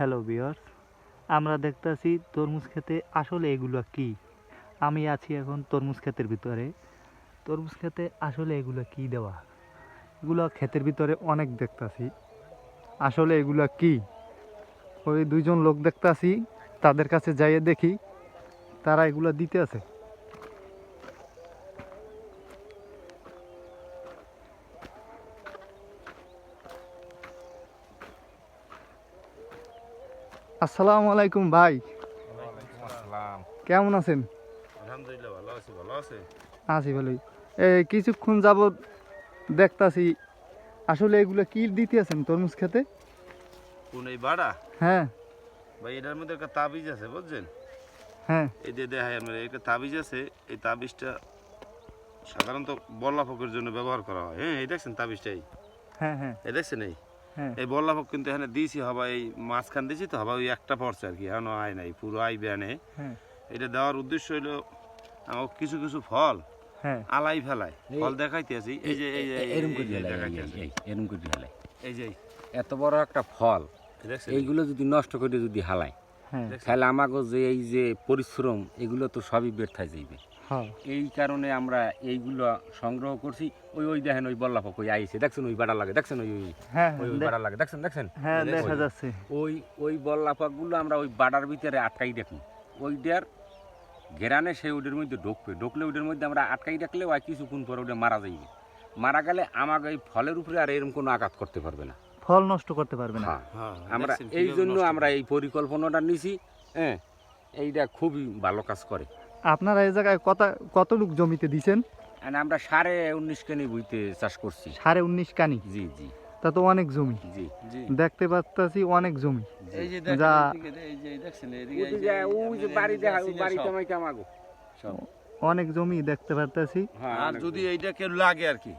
Hello viewers, আমরা দেখতেছি তরমুজ খেতে। আসলে এগুলো কি? আমি আছি এখন তরমুজ ক্ষেতের ভিতরে। তরমুজ খেতে আসলে এগুলো কি দেওয়া? এগুলো ক্ষেতের ভিতরে অনেক দেখতাছি। আসলে এগুলো কি? ওই দুইজন লোক দেখতাছি, তাদের কাছে যাইয়ে দেখি তারা এগুলো দিতে আছে। আসসালামু আলাইকুম ভাই, ওয়ালাইকুম আসসালাম। কেমন আছেন? আলহামদুলিল্লাহ ভালো আছি, ভালো আছে? আছি ভালোই। এই কিছুক্ষণ যাবৎ দেখতাছি, আসলে এগুলো কি দিতে আছেন তরমুজ খেতে? কোন এই বাড়া? হ্যাঁ ভাই এটার মধ্যে একটা তাবিজ আছে বুঝছেন? হ্যাঁ এই যে দেখায় আমার একটা তাবিজ আছে, এই তাবিজটা সাধারণত বল্লাফকের জন্য ব্যবহার করা হয়। হ্যাঁ এই দেখছেন তাবিজটাই, হ্যাঁ হ্যাঁ এই দেখছেন এই হ্যাঁ এই বল্লাফক কিন্তু এখানে দিয়েছি হবা, এই মাঝখান দিয়েছি তো হবা ওই একটা পড়ছে আর কি, এখনো আয় নাই, পুরো আইবে আনে। হ্যাঁ এটা দেওয়ার উদ্দেশ্য হলো আমার কিছু কিছু ফল হ্যাঁ আলাই ফেলায়, ফল দেখাইতে আছি। এই যে এই যে এরম করে দেখাইতে আছি, এরম করে হালাই এই যে এত বড় একটা ফল দেখছেন এইগুলো যদি নষ্ট করে যদি হালাই হ্যাঁ তাহলে আমাকে যে এই যে পরিশ্রম এগুলো তো সবই ব্যর্থায় যাইবে। হ্যাঁ এই কারণে আমরা এইগুলো সংগ্রহ করছি। ওই ওই দেখেন ওই বল্লাফক ওই আইছে, দেখছেন ওই বাড়া লাগে, দেখছেন ওই ওই হ্যাঁ ওই বাড়া লাগে, দেখছেন দেখছেন হ্যাঁ দেখছেন? দেখা যাচ্ছে। ওই ওই বল্লাফকগুলো আমরা ওই বাড়ার ভিতরে আটকাই রাখি। ওইটার ঘেরানে সেই ওইটার মধ্যে ঢুকলে ওইটার মধ্যে আমরা আটকাই রাখলে ওই কিছুক্ষণ পরে ওটা মারা যাইবে। মারা গেলে আমাকে এই ফলের উপরে আর এরকম কোনো আঘাত করতে পারবে না, ফল নষ্ট করতে পারবে না। হ্যাঁ হ্যাঁ আমরা দেখছেন এই কিভাবে জন্য নষ্ট আমরা করে। এই পরিকল্পনাটা নিছি। হ্যাঁ এইটা খুবই ভালো কাজ করে। আপনারা এই জায়গায় কতটুক জমিতে দিছেন? আর আমরা 19.5 কেনি বুইতে চাষ করছি। 19.5 কানি? জি জি তা তো অনেক জমি জি জি দেখতে পাচ্ছি, অনেক জমি। এই যে দেখেন যা এইদিকে, এই যে দেখছেন এদিকে, এই ওই যে যে ওই যে বাড়ি দেখা ওই সিনিয়র বাড়িতে সব। আমাকে আমাগো সব। অনেক জমি দেখতে পাচ্ছি। হ্যাঁ আর অনেক যদি জমি। এইটা কেউ লাগে আর কি,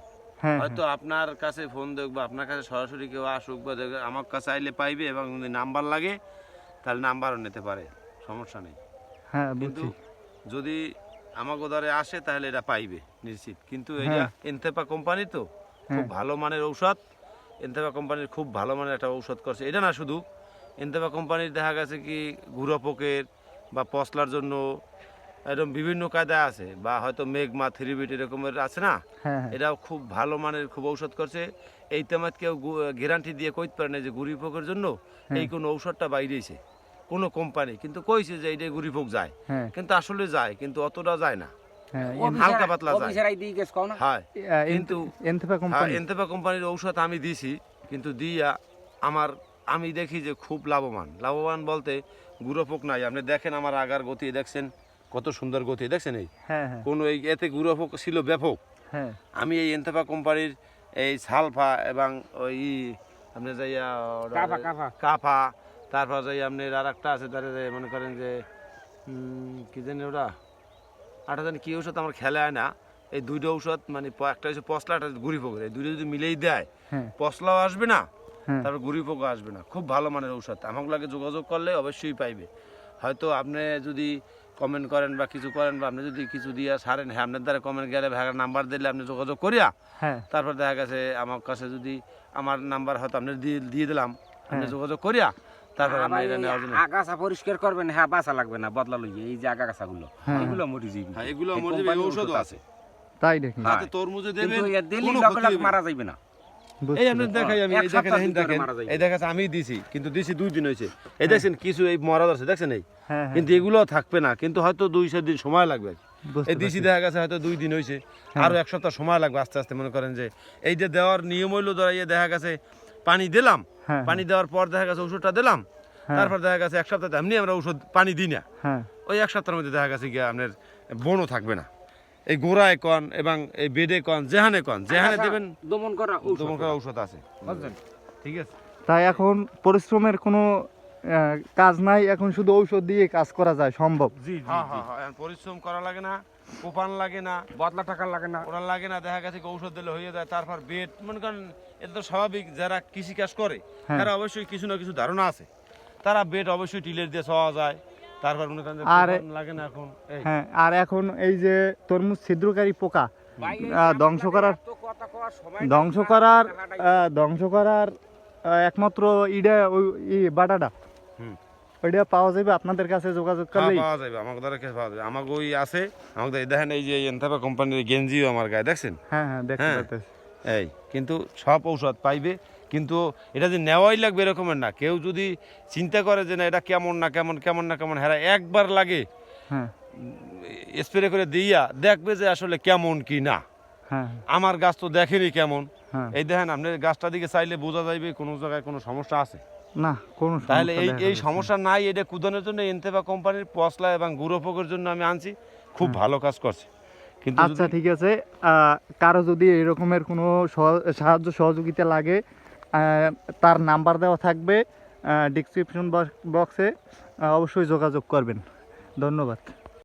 হ্যাঁ হয়তো আপনার কাছে ফোন দেখবো, আপনার কাছে সরাসরি কেউ আসুক বা দেখবে, আমার কাছে আইলে পাইবে, এবং যদি নাম্বার লাগে তাহলে নাম্বারও নিতে পারে, সমস্যা নেই। হ্যাঁ কিন্তু বুঝছি। যদি আমাকে দ্বারে আসে তাহলে এটা পাইবে নিশ্চিত। কিন্তু এটা হ্যাঁ। এনথেপা কোম্পানি তো খুব হ্যাঁ ভালো মানের ঔষধ। এনথেপা কোম্পানির খুব ভালো মানের একটা ঔষধ করছে। এটা না শুধু এনথেপা কোম্পানির, দেখা গেছে কি গুঁড়ো পোকের বা পশলার জন্য এরকম বিভিন্ন কায়দা আছে, বা হয়তো মেঘমা থ্রিবিট এরকমের আছে না, হ্যাঁ হ্যাঁ এটাও খুব ভালো মানের খুব ঔষধ করছে। এই তেমাত কেউ গ্যারান্টি দিয়ে কইতে পারে না যে গুড়ি পোকের জন্য এই কোন ঔষধটা বাইরেছে কোনো কোম্পানি, কিন্তু কইছে যে এইটা গুড়ি পোক যায়, হ্যাঁ কিন্তু আসলে যায়, কিন্তু অতটা যায় না, হ্যাঁ হালকা পাতলা যায়। অফিসার আইডি গেছ কও না। হয় কিন্তু এনথেপা হ্যাঁ, কোম্পানি। এনথেপা কোম্পানির ঔষধ আমি দিছি, কিন্তু দিয়া আমি দেখি যে খুব লাভবান বলতে গুঁড়ো পোক নাই। আপনি দেখেন আমার আগার গতি দেখছেন, কত সুন্দর গতি দেখছেন। এই হ্যাঁ হ্যাঁ কোনো এই এতে গুঁড়ো পোক ছিল ব্যাপক। হ্যাঁ আমি এই এনথেপা কোম্পানির এই সালফা এবং ওই আপনি যাইয়া কাফা কাফা কাফা, তারপর যাই আপনার আর একটা আছে, তার মনে করেন যে কি জানি ওটা আটা জানি কি ঔষধ আমার খেলে হয় না। এই দুইটা ঔষধ মানে একটা হচ্ছে পশলা, একটা গুড়ি পোকের, এই দুইটা যদি মিলেই দেয় হ্যাঁ পশলাও আসবে না, হ্যাঁ তারপর গুড়ি পোকও আসবে না। খুব ভালো মানের ঔষধ, আমাকে লাগে যোগাযোগ করলে অবশ্যই পাইবে। হয়তো আপনি যদি কমেন্ট করেন বা কিছু করেন, বা আপনি যদি কিছু দিয়ে সারেন, হ্যাঁ আপনার দ্বারা কমেন্ট গেলে ভাইয়ের নাম্বার দিলে আপনি যোগাযোগ করিয়া, হ্যাঁ তারপর দেখা গেছে আমার কাছে যদি আমার নাম্বার হয়তো আপনি দিয়ে দিলাম, আপনি হ্যাঁ। যোগাযোগ করিয়া তারপর আপনি আবার এটা এই নেওয়ার জন্য। আগাছা পরিষ্কার করবেন, হ্যাঁ বাসা লাগবে না, বদলা লইয়ে এই যে আগাছাগুলো হ্যাঁ। এগুলো মরি যাইবে। হ্যাঁ এগুলো এই মরে যাবে, কোম্পানির ঔষধও ঔষধ আছে। তাই দেখি। হ্যাঁ। তাতে তরমুজে দেবেন, কিন্তু এর দিলি কোনো লগে ক্ষতি লগে হবে না। মারা যাইবে না। বুঝছি। এই আপনি দেখাই, আমি এক এই সপ্তাহ দেখেন ভিতরে দেখেন, মারা যাইবে। এই দেখেন আমি দিছি, কিন্তু দিছি 2 দিন হয়েছে। এই দেখছেন কিছু এই মরা আছে দেখছেন এই, হ্যাঁ হ্যাঁ কিন্তু এগুলো থাকবে না, কিন্তু হয়তো 2-4 দিন সময় লাগবে। বুঝতে এই দিছি পারছি। দেখা গেছে হয়তো 2 দিন হয়েছে, হ্যাঁ। আরো 1 সপ্তাহ সময় লাগবে আস্তে আস্তে। মনে করেন যে এই যে দেওয়ার নিয়ম হইলো, ধরা দেখা গেছে পানি দিলাম, হ্যাঁ পানি দেওয়ার পর দেখা গেছে ওষুধটা দিলাম, হ্যাঁ। তারপর দেখা গেছে 1 সপ্তাহ এমনি আমরা ওষুধ পানি দিই না, হ্যাঁ ওই 1 সপ্তাহের মধ্যে দেখা গেছে গিয়ে আপনার বনও থাকবে না। এই গোড়ায় কন এবং এই বেডে কন, যেহানে আগাছা দেবেন দমন করা ঔষধ। দমন করা ঔষধ আছে, বুঝলেন? ঠিক আছে। তাই এখন পরিশ্রমের কোনো কাজ নাই, এখন শুধু ঔষধ দিয়ে কাজ করা যায় সম্ভব। জি হ্যাঁ হ্যাঁ হ্যাঁ, এখন পরিশ্রম করা লাগে না, কোপান লাগে না, বদলা টাকা লাগে না। ওরা লাগে না, দেখা গেছে কি ঔষধ দিলে হয়ে যায়। তারপর বেড মনে করেন এটা তো স্বাভাবিক, যারা কৃষিকাজ করে হ্যাঁ। তারা অবশ্যই কিছু না কিছু ধারণা আছে, তারা বেড অবশ্যই টিলের দিয়ে চাওয়া যায়। তারপর মনে করেন যে আর কোপান লাগে না এখন এই হ্যাঁ, আর এখন এই যে তরমুজ ছিদ্রকারী পোকা ভাই, এই ধ্বংস করার এত কথা কওয়ার সময় ধ্বংস নাই, করার হাঁটাই। ধ্বংস করার একমাত্র ইডা ওই বাটাটা হুম। ওইটা পাওয়া যাবে আপনাদের কাছে যোগাযোগ হ্যাঁ, করলেই? পাওয়া যাবে আমাদের দ্বারা পাওয়া যাবে। আমাকে ওই আছে, আমাদের এই দেখেন এই যে এনথাপা কোম্পানির গেঞ্জিও আমার গায়ে দেখছেন। হ্যাঁ হ্যাঁ, দেখতে হ্যাঁ। পাচ্ছি। এই কিন্তু সব ঔষধ পাইবে, কিন্তু এটা যে নেওয়াই লাগবে এরকমের না। কেউ যদি চিন্তা করে যে না এটা কেমন না কেমন কেমন না কেমন, হ্যাঁ একবার লাগে হ্যাঁ স্প্রে করে দিয়া দেখবে যে আসলে কেমন কি না। হ্যাঁ আমার গাছ তো দেখেনি কেমন। হ্যাঁ। এই দেখেন আপনি গাছটা দিকে চাইলে বোঝা যাইবে কোনো জায়গায় কোনো সমস্যা আছে। না, কোনো তাহলে সমস্যা এই দেখা এই যাচ্ছে না। সমস্যা নাই, এটা কুদানোর জন্য এনতেবা কোম্পানির পশলা এবং গুঁড়োপোকের জন্য আমি আনছি, খুব ভালো কাজ করছে। কিন্তু আচ্ছা যদি- ঠিক আছে, কারো যদি এরকমের কোনো সাহায্য সহযোগিতা লাগে, তার নাম্বার দেওয়া থাকবে ডিসক্রিপশন বক্সে, অবশ্যই যোগাযোগ করবেন। ধন্যবাদ।